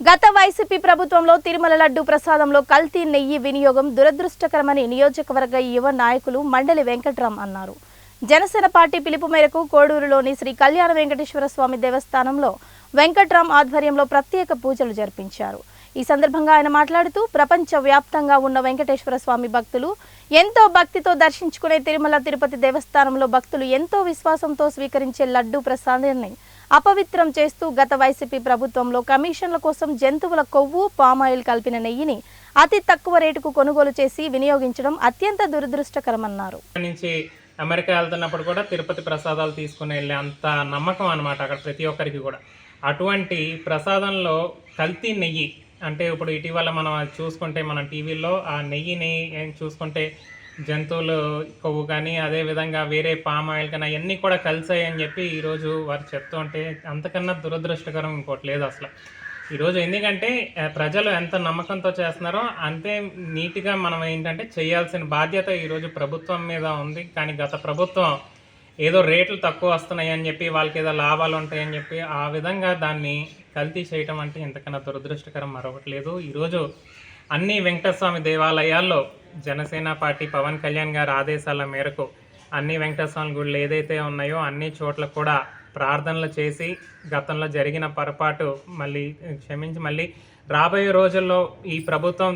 గత వైసీపీ ప్రభుత్వంలో తిరుమల లడ్డు ప్రసాదంలో కల్తీ నెయ్యి వినియోగం దురదృష్టకరమని నియోజకవర్గ యువ నాయకులు మండలి వెంకట్రామ్ అన్నారు. జనసేన పార్టీ పిలుపు మేరకు కోడూరులోని శ్రీ కళ్యాణ వెంకటేశ్వర స్వామి దేవస్థానంలో వెంకట్రామ్ ఆధ్వర్యంలో ప్రత్యేక పూజలు జరిపించారు. ఈ సందర్భంగా ఆయన మాట్లాడుతూ ప్రపంచ వ్యాప్తంగా ఉన్న వెంకటేశ్వర స్వామి భక్తులు ఎంతో భక్తితో దర్శించుకునే తిరుమల తిరుపతి దేవస్థానంలో భక్తులు ఎంతో విశ్వాసంతో స్వీకరించే లడ్డు ప్రసాదాన్ని అపవిత్రం చేస్తూ గత వైసీపీ ప్రభుత్వంలో కమిషన్ల కోసం జంతువుల కొవ్వు పామాయిల్ కలిపిన నెయ్యిని అతి తక్కువ రేటుకు కొనుగోలు చేసి వినియోగించడం అత్యంత దురదృష్టకరమన్నారు. అమెరికా వెళ్తున్నప్పుడు కూడా తిరుపతి ప్రసాదాలు తీసుకుని వెళ్ళే అంత నమ్మకం అనమాట అక్కడ ప్రతి ఒక్కరికి కూడా. అటువంటి ప్రసాదంలో కల్తీ నెయ్యి అంటే ఇప్పుడు ఇటీవల మనం చూసుకుంటే మనం టీవీలో ఆ నెయ్యిని చూసుకుంటే జంతువులు కొవ్వు కానీ అదేవిధంగా వేరే పామ్ ఆయిల్ కానీ అవన్నీ కూడా కలిసాయని చెప్పి ఈరోజు వారు చెప్తూ ఉంటే అంతకన్నా దురదృష్టకరం ఇంకోటి లేదు అసలు. ఈరోజు ఎందుకంటే ప్రజలు ఎంత నమ్మకంతో చేస్తున్నారో అంతే నీట్గా మనం ఏంటంటే చేయాల్సిన బాధ్యత ఈరోజు ప్రభుత్వం మీద ఉంది. కానీ గత ప్రభుత్వం ఏదో రేట్లు తక్కువ వస్తున్నాయి అని చెప్పి వాళ్ళకి ఏదో లాభాలు ఉంటాయని చెప్పి ఆ విధంగా దాన్ని కల్తీ చేయటం అంటే ఇంతకన్నా దురదృష్టకరం మరొకటి లేదు. ఈరోజు అన్ని వెంకటస్వామి దేవాలయాల్లో జనసేన పార్టీ పవన్ కళ్యాణ్ గారి ఆదేశాల మేరకు అన్ని వెంకటస్వామి గుళ్ళు ఏదైతే ఉన్నాయో అన్ని చోట్ల కూడా ప్రార్థనలు చేసి గతంలో జరిగిన పొరపాటు మళ్ళీ క్షమించి మళ్ళీ రాబోయే రోజుల్లో ఈ ప్రభుత్వం